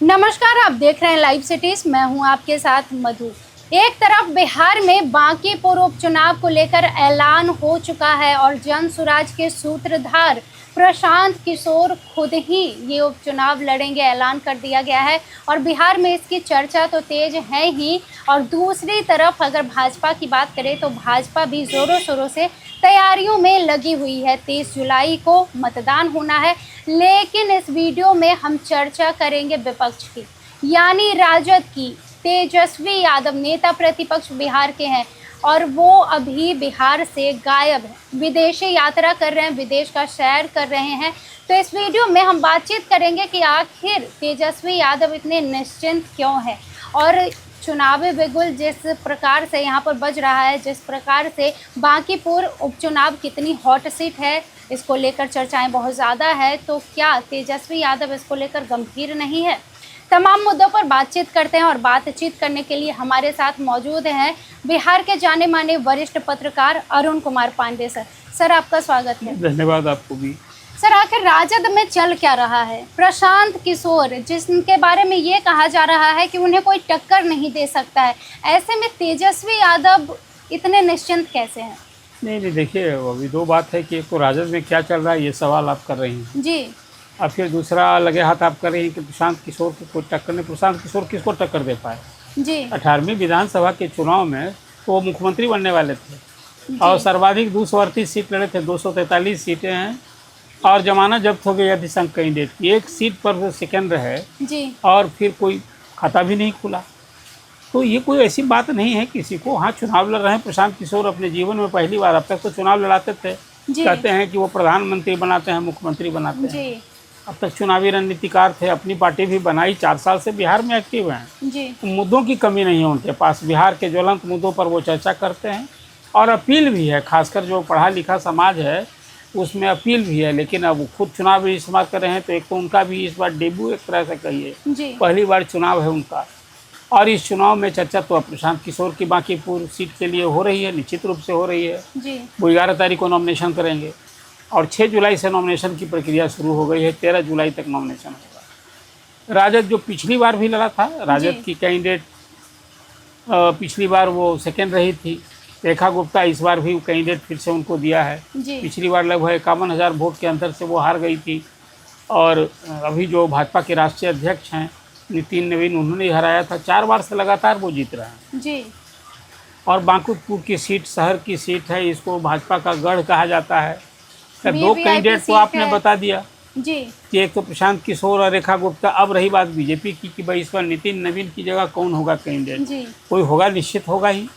नमस्कार, आप देख रहे हैं लाइव सिटीज। मैं हूं आपके साथ मधु। एक तरफ बिहार में बांकीपुर उपचुनाव को लेकर ऐलान हो चुका है और जन सुराज के सूत्रधार प्रशांत किशोर खुद ही ये उपचुनाव लड़ेंगे, ऐलान कर दिया गया है और बिहार में इसकी चर्चा तो तेज है ही। और दूसरी तरफ अगर भाजपा की बात करें तो भाजपा भी ज़ोरों शोरों से तैयारियों में लगी हुई है। 23 जुलाई को मतदान होना है, लेकिन इस वीडियो में हम चर्चा करेंगे विपक्ष की, यानी राजद की। तेजस्वी यादव नेता प्रतिपक्ष बिहार के हैं और वो अभी बिहार से गायब है, विदेशी यात्रा कर रहे हैं, विदेश का सैर कर रहे हैं। तो इस वीडियो में हम बातचीत करेंगे कि आखिर तेजस्वी यादव इतने निश्चिंत क्यों हैं और चुनावी बिगुल जिस प्रकार से यहाँ पर बज रहा है, जिस प्रकार से बांकीपुर उपचुनाव कितनी हॉट सीट है, इसको लेकर चर्चाएं बहुत ज़्यादा है। तो क्या तेजस्वी यादव इसको लेकर गंभीर नहीं है? तमाम मुद्दों पर बातचीत करते हैं और बातचीत करने के लिए हमारे साथ मौजूद हैं बिहार के जाने माने वरिष्ठ पत्रकार अरुण कुमार पांडे सर। सर, आपका स्वागत है। धन्यवाद आपको भी। सर, आखिर राजद में चल क्या रहा है? प्रशांत किशोर, जिनके बारे में ये कहा जा रहा है कि उन्हें कोई टक्कर नहीं दे सकता है, ऐसे में तेजस्वी यादव इतने निश्चिंत कैसे हैं? नहीं, देखिए, अभी दो बात है कि एक तो राजद में क्या चल रहा है ये सवाल आप कर रही हैं जी, और फिर दूसरा लगे हाथ आप कर रही हैं कि प्रशांत किशोर को कोई टक्कर नहीं। प्रशांत किशोर किसको टक्कर दे पाए? जी, 18वीं विधानसभा के चुनाव में तो वो मुख्यमंत्री बनने वाले थे और सर्वाधिक 238 सीट लड़े थे। 243 सीटें हैं और जमानत जब्त हो गई अधिसंख्य कैंडिडेट की। एक सीट पर वो सेकेंड रहे जी, और फिर कोई खाता भी नहीं खुला। तो ये कोई ऐसी बात नहीं है किसी को। हाँ, चुनाव लड़ रहे हैं प्रशांत किशोर अपने जीवन में पहली बार। अब तक तो चुनाव लड़ाते थे, कहते हैं कि वो प्रधानमंत्री बनाते हैं, मुख्यमंत्री बनाते हैं। जी, अब तक चुनावी रणनीतिकार थे, अपनी पार्टी भी बनाई, 4 साल से बिहार में एक्टिव हैं। जी, मुद्दों की कमी नहीं है उनके पास। बिहार के ज्वलंत मुद्दों पर वो चर्चा करते हैं और अपील भी है, खासकर जो पढ़ा लिखा समाज है उसमें अपील भी है। लेकिन अब वो खुद चुनाव भी इस्तेमाल कर रहे हैं, तो एक तो उनका भी इस बार डेब्यू एक तरह से कहिए, पहली बार चुनाव है उनका। और इस चुनाव में चर्चा तो प्रशांत किशोर की बांकीपुर सीट के लिए हो रही है, निश्चित रूप से हो रही है जी। वो 11 तारीख को नॉमिनेशन करेंगे और 6 जुलाई से नॉमिनेशन की प्रक्रिया शुरू हो गई है। 13 जुलाई तक नॉमिनेशन होगा। राजद जो पिछली बार भी लड़ा था, राजद की कैंडिडेट पिछली बार वो सेकेंड रही थी, रेखा गुप्ता, इस बार भी कैंडिडेट फिर से उनको दिया है। पिछली बार लगभग 51,000 वोट के अंतर से वो हार गई थी। और अभी जो भाजपा के राष्ट्रीय अध्यक्ष हैं नितिन नवीन, उन्होंने हराया था। 4 बार से लगातार वो जीत रहे हैं जी। और बांकीपुर की सीट शहर की सीट है, इसको भाजपा का गढ़ कहा जाता है। दो कैंडिडेट को आपने बता दिया जी कि एक तो प्रशांत किशोर और रेखा गुप्ता। अब रही बात बीजेपी की कि भाई इस पर नितिन नवीन की जगह कौन होगा कैंडिडेट? कोई होगा, निश्चित होगा ही।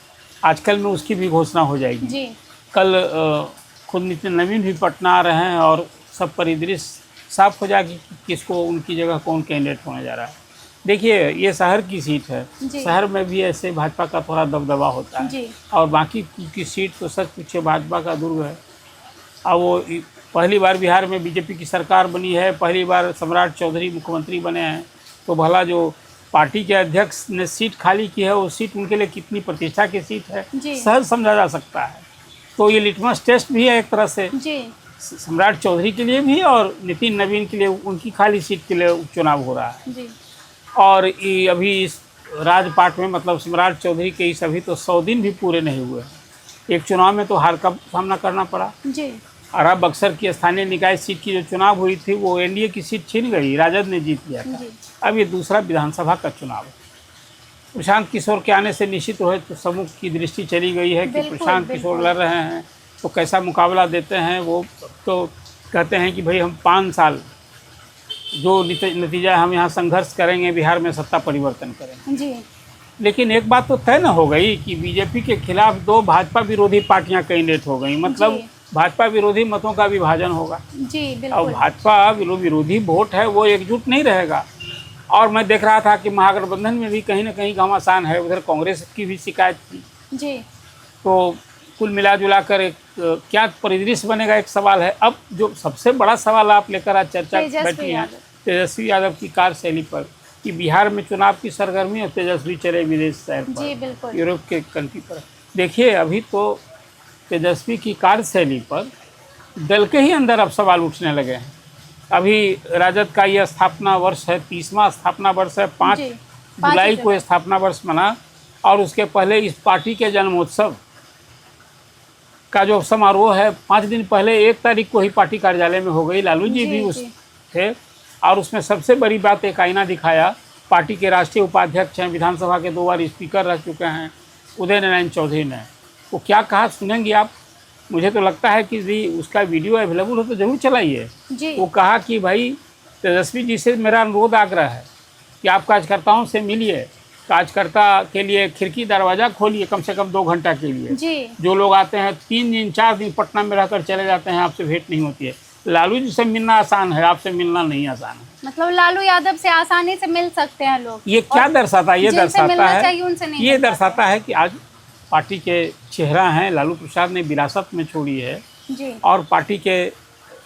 आजकल में उसकी भी घोषणा हो जाएगी जी। कल खुद नितिन नवीन भी पटना आ रहे हैं और सब परिदृश्य साफ हो जाएगी कि किसको उनकी जगह कौन कैंडिडेट होने जा रहा है। देखिए, ये शहर की सीट है, शहर में भी ऐसे भाजपा का थोड़ा दबदबा होता है और बाकी की सीट तो सच पूछे भाजपा का दुर्ग है। अब वो पहली बार बिहार में बीजेपी की सरकार बनी है, पहली बार सम्राट चौधरी मुख्यमंत्री बने हैं, तो भला जो पार्टी के अध्यक्ष ने सीट खाली की है वो सीट उनके लिए कितनी प्रतिष्ठा की सीट है, सहज समझा जा सकता है। तो ये लिटमस टेस्ट भी है एक तरह से सम्राट चौधरी के लिए भी और नितिन नवीन के लिए, उनकी खाली सीट के लिए उपचुनाव हो रहा है। और ये अभी इस राजपाट में, मतलब सम्राट चौधरी के इस अभी तो 100 दिन भी पूरे नहीं हुए हैं। एक चुनाव में तो हार का सामना करना पड़ा और अब बक्सर की स्थानीय निकाय सीट की जो चुनाव हुई थी वो एनडीए की सीट छीन गई, राजद ने जीत लिया था। अब ये दूसरा विधानसभा का चुनाव है। प्रशांत किशोर के आने से निश्चित रोहित तो समूह की दृष्टि चली गई है कि प्रशांत किशोर लड़ रहे हैं तो कैसा मुकाबला देते हैं। वो तो कहते हैं कि भाई हम 5 साल जो नतीजा हम यहाँ संघर्ष करेंगे, बिहार में सत्ता परिवर्तन करेंगे जी। लेकिन एक बात तो तय न हो गई कि बीजेपी के खिलाफ 2 भाजपा विरोधी पार्टियां कैंडिडेट हो गई, मतलब भाजपा विरोधी मतों का विभाजन होगा जी। और भाजपा विरोधी वोट है वो एकजुट नहीं रहेगा। और मैं देख रहा था कि महागठबंधन में भी कहीं ना कहीं घमासान है, उधर कांग्रेस की भी शिकायत थी जी। तो कुल मिला जुला कर एक क्या परिदृश्य बनेगा, एक सवाल है। अब जो सबसे बड़ा सवाल आप लेकर आज चर्चा बैठी हैं तेजस्वी यादव की कार्यशैली पर कि बिहार में चुनाव की सरगर्मी और तेजस्वी चले विदेश सैर पर, यूरोप के कंट्री पर। देखिए, अभी तो तेजस्वी की कार्यशैली पर दल के ही अंदर अब सवाल उठने लगे हैं अभी राजद का यह स्थापना वर्ष है, 30वां स्थापना वर्ष है। 5 जुलाई को स्थापना वर्ष मना, और उसके पहले इस पार्टी के जन्मोत्सव का जो समारोह है 5 दिन पहले 1 तारीख को ही पार्टी कार्यालय में हो गई। लालू जी भी उस थे, और उसमें सबसे बड़ी बात एक आईना दिखाया। पार्टी के राष्ट्रीय उपाध्यक्ष हैं, विधानसभा के 2 बार स्पीकर रह चुके हैं, उदय नारायण चौधरी ने वो क्या कहा सुनेंगे आप। मुझे तो लगता है कि यदि उसका वीडियो अवेलेबल हो तो ज़रूर चलाइए। वो कहा कि भाई तेजस्वी जी से मेरा अनुरोध आग्रह है कि आप कार्यकर्ताओं से मिलिए, कार्यकर्ता के लिए खिड़की दरवाज़ा खोलिए कम से कम 2 घंटा के लिए। जो लोग आते हैं 3 दिन 4 दिन पटना में रहकर चले जाते हैं, आपसे भेंट नहीं होती है। लालू जी से मिलना आसान है, आपसे मिलना नहीं आसान है। मतलब लालू यादव से आसानी से मिल सकते हैं लोग। ये क्या दर्शाता है? ये दर्शाता है कि आज पार्टी के चेहरा हैं लालू प्रसाद ने विरासत में छोड़ी है जी। और पार्टी के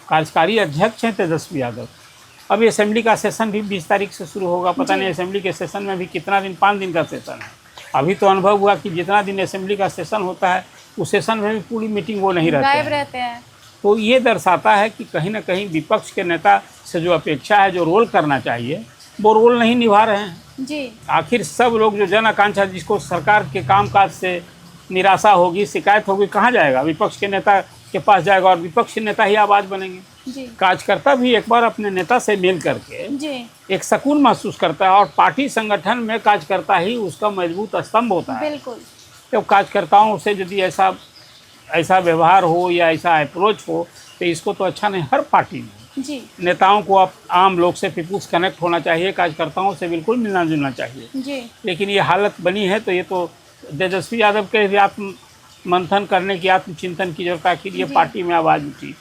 कार्यकारी अध्यक्ष हैं तेजस्वी यादव। अभी असेंबली का सेशन भी 20 तारीख से शुरू होगा। पता नहीं असेंबली के सेशन में भी कितना दिन, 5 दिन का सेशन है। अभी तो अनुभव हुआ कि जितना दिन असेंबली का सेशन होता है उस सेशन में भी पूरी मीटिंग वो नहीं रहते हैं। तो ये दर्शाता है कि कहीं ना कहीं विपक्ष के नेता से जो अपेक्षा है, जो रोल करना चाहिए, वो रोल नहीं निभा रहे हैं जी। आखिर सब लोग जो जन आकांक्षा, जिसको सरकार के कामकाज से निराशा होगी, शिकायत होगी, कहाँ जाएगा? विपक्ष के नेता के पास जाएगा और विपक्ष के नेता ही आवाज़ बनेंगे जी। कार्यकर्ता भी एक बार अपने नेता से मिल करके जी। एक सुकून महसूस करता है, और पार्टी संगठन में कार्यकर्ता ही उसका मजबूत स्तंभ होता है। बिल्कुल। तो कार्यकर्ताओं से यदि ऐसा व्यवहार हो या ऐसा अप्रोच हो तो इसको तो अच्छा नहीं। हर पार्टी में जी। नेताओं को अब आम लोग से पीपुल्स कनेक्ट होना चाहिए, कार्यकर्ताओं से बिल्कुल मिलना जुलना चाहिए जी। लेकिन ये हालत बनी है तो ये तो तेजस्वी यादव के भी आत्म मंथन करने की, आत्मचिंतन की जरूरत। आखिर ये पार्टी में आवाज़ उठी,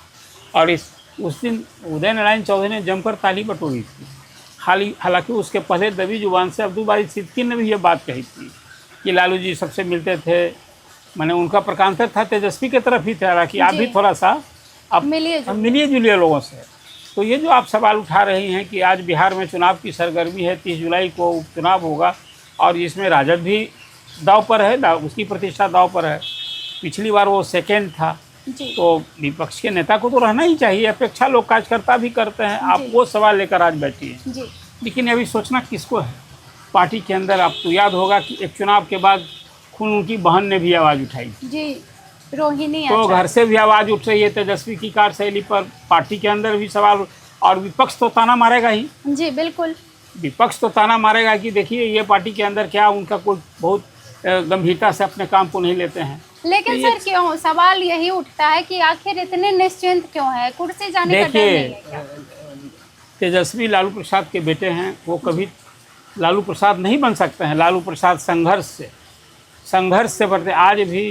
और उस दिन उदय नारायण चौधरी ने जमकर ताली बटोरी थी। हालांकि उसके पहले दबी जुबान से अब्दुल बारी सिद्दीकी ने भी ये बात कही थी कि लालू जी सबसे मिलते थे। मैंने उनका प्रकांतर था तेजस्वी की तरफ ही था कि आप भी थोड़ा सा अब मिलिए जुलिए लोगों से। तो ये जो आप सवाल उठा रही हैं कि आज बिहार में चुनाव की सरगर्मी है, 30 जुलाई को उपचुनाव होगा, और इसमें राजद भी दाव पर है, उसकी प्रतिष्ठा दाव पर है। पिछली बार वो सेकेंड था जी। तो विपक्ष के नेता को तो रहना ही चाहिए, अपेक्षा लोग कार्यकर्ता भी करते हैं। आप वो सवाल लेकर आज बैठी हैं, लेकिन अभी सोचना किसको है पार्टी के अंदर। आपको याद होगा कि एक चुनाव के बाद खून उनकी बहन ने भी आवाज़ उठाई जी, रोहिणी। तो घर से भी आवाज़ उठ रही है तेजस्वी की कार्यशैली पर, पार्टी के अंदर भी सवाल, और विपक्ष तो ताना मारेगा ही जी। बिल्कुल, विपक्ष तो ताना मारेगा कि देखिए ये पार्टी के अंदर क्या उनका कोई बहुत गंभीरता से अपने काम को नहीं लेते हैं। लेकिन सर क्यों सवाल यही उठता है कि आखिर इतने निश्चिंत क्यों है? कुर्सी जाने का डर नहीं है क्या? तेजस्वी लालू प्रसाद के बेटे हैं, वो कभी लालू प्रसाद नहीं बन सकते हैं। लालू प्रसाद संघर्ष से बढ़ते। आज भी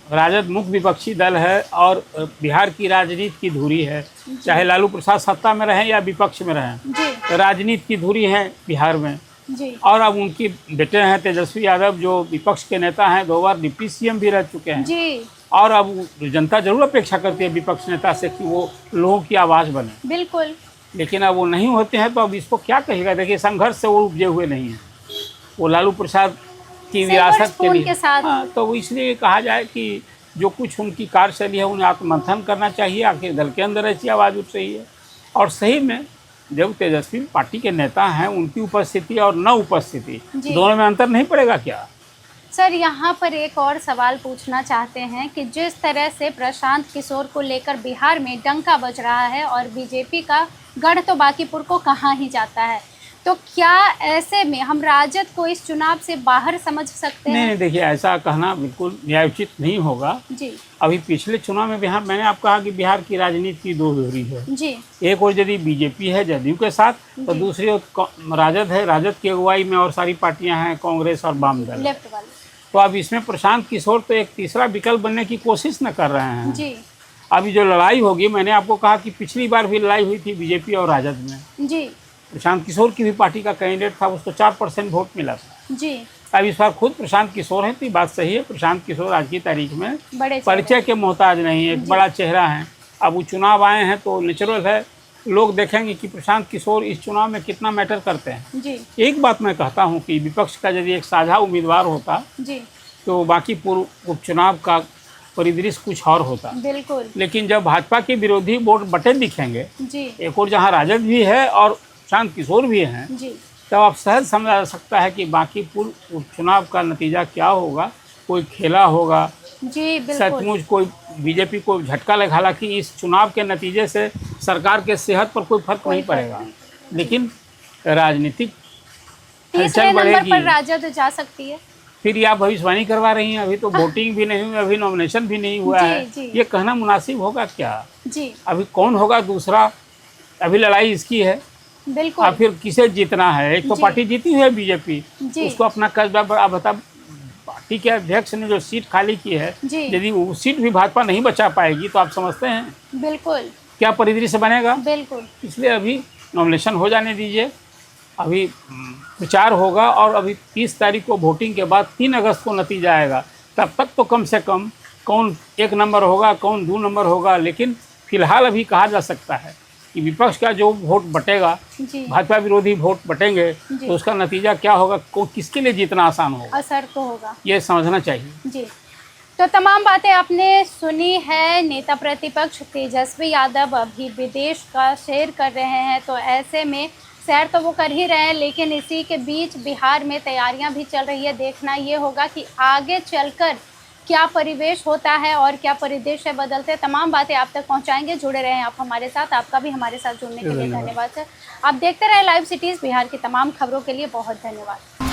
राजद मुख्य विपक्षी दल है और बिहार की राजनीति की धुरी है, चाहे लालू प्रसाद सत्ता में रहें या विपक्ष में रहें, तो राजनीति की धुरी है बिहार में जी। और अब उनकी बेटे हैं तेजस्वी यादव, जो विपक्ष के नेता हैं, 2 बार डिप्टी सीएम भी रह चुके हैं जी। और अब जनता जरूर अपेक्षा करती है विपक्ष नेता से कि वो लोगों की आवाज़ बने। बिल्कुल, लेकिन अब वो नहीं होते हैं तो अब इसको क्या कहेगा? देखिए, संघर्ष से वो उपजे हुए नहीं हैं, वो लालू प्रसाद की विरासत के लिए। हाँ, तो इसलिए कहा जाए कि जो कुछ उनकी कार्यशैली है उन्हें आत्ममंथन करना चाहिए। आखिर दल के अंदर ऐसी आवाज़ उठ रही है, और सही में जब तेजस्वी पार्टी के नेता हैं, उनकी उपस्थिति और न उपस्थिति दोनों में अंतर नहीं पड़ेगा क्या? सर, यहाँ पर एक और सवाल पूछना चाहते हैं कि जिस तरह से प्रशांत किशोर को लेकर बिहार में डंका बज रहा है और बीजेपी का गढ़ तो बांकीपुर को कहाँ ही जाता है, तो क्या ऐसे में हम राजद को इस चुनाव से बाहर समझ सकते हैं? नहीं, देखिए, ऐसा कहना बिल्कुल न्यायोचित नहीं होगा जी। अभी पिछले चुनाव में बिहार, मैंने आपको कहा कि बिहार की राजनीति की 2 धुरी है जी। एक और यदि बीजेपी है जदयू के साथ, तो दूसरी ओर राजद है, राजद की अगुवाई में और सारी पार्टियां हैं, कांग्रेस और वाम दल लेफ्ट वाले। तो अब इसमें प्रशांत किशोर तो एक तीसरा विकल्प बनने की कोशिश न कर रहे हैं जी। अभी जो लड़ाई होगी, मैंने आपको कहा कि पिछली बार भी लड़ाई हुई थी बीजेपी और राजद में जी। प्रशांत किशोर की भी पार्टी का कैंडिडेट था, उसको 4% वोट मिला था जी। अब इस बार खुद प्रशांत किशोर है, तो बात सही है, प्रशांत किशोर आज की तारीख में परिचय के मोहताज नहीं है, एक बड़ा चेहरा है। अब वो चुनाव आए हैं तो नेचुरल है, लोग देखेंगे कि प्रशांत किशोर इस चुनाव में कितना मैटर करते हैं जी। एक बात मैं कहता हूँ कि विपक्ष का यदि एक साझा उम्मीदवार होता जी, तो बांकीपुर उपचुनाव का परिदृश्य कुछ और होता। बिल्कुल। लेकिन जब भाजपा के विरोधी वोट बटे दिखेंगे जी, एक और जहाँ राजद भी है और शांत किशोर भी हैं, जी, तब आप सहज समझा जा सकता है कि बांकीपुर उपचुनाव का नतीजा क्या होगा। कोई खेला होगा, जी, बिल्कुल, सचमुच कोई बीजेपी को झटका लगा। हालांकि इस चुनाव के नतीजे से सरकार के सेहत पर कोई फर्क नहीं पड़ेगा, लेकिन राजनीतिक तीसरे हलचल नंबर बढ़ेगी। पर राजद जा सकती है। फिर ये आप भविष्यवाणी करवा रही हैं, अभी तो वोटिंग भी नहीं हुई, अभी नॉमिनेशन भी नहीं हुआ जी, है। जी। ये कहना मुनासिब होगा क्या? जी, अभी कौन होगा दूसरा? अभी लड़ाई इसकी है। बिल्कुल, अब फिर किसे जीतना है? एक तो जी। पार्टी जीती हुई है बीजेपी, जी, उसको अपना कस्बा अब बता। पार्टी के अध्यक्ष ने जो सीट खाली की है, जी, यदि वो सीट भी भाजपा नहीं बचा पाएगी तो आप समझते हैं बिल्कुल, क्या परिदृश्य बनेगा। बिल्कुल, इसलिए अभी नॉमिनेशन हो जाने दीजिए, अभी प्रचार होगा और अभी 30 तारीख को वोटिंग के बाद 3 अगस्त को नतीजा आएगा। तब तक तो कम से कम कौन 1 नंबर होगा, कौन 2 नंबर होगा। लेकिन फिलहाल अभी कहा जा सकता है कि विपक्ष का जो वोट बटेगा, जी, भाजपा विरोधी वोट बटेंगे, जी। तो उसका नतीजा क्या होगा, किसके लिए जीतना आसान होगा, असर तो होगा। ये समझना चाहिए। जी, तो तमाम बातें आपने सुनी है। नेता प्रतिपक्ष तेजस्वी यादव अभी विदेश का सैर कर रहे हैं, तो ऐसे में सैर तो वो कर ही रहे हैं, लेकिन इसी के बीच बिहार में तैयारियां भी चल रही है। देखना ये होगा कि आगे चलकर क्या परिवेश होता है और क्या परिदृश्य बदलते। तमाम बातें आप तक पहुंचाएंगे। जुड़े रहें आप हमारे साथ। आपका भी हमारे साथ जुड़ने के लिए धन्यवाद सर। आप देखते रहें लाइव सिटीज़ बिहार की तमाम खबरों के लिए बहुत धन्यवाद।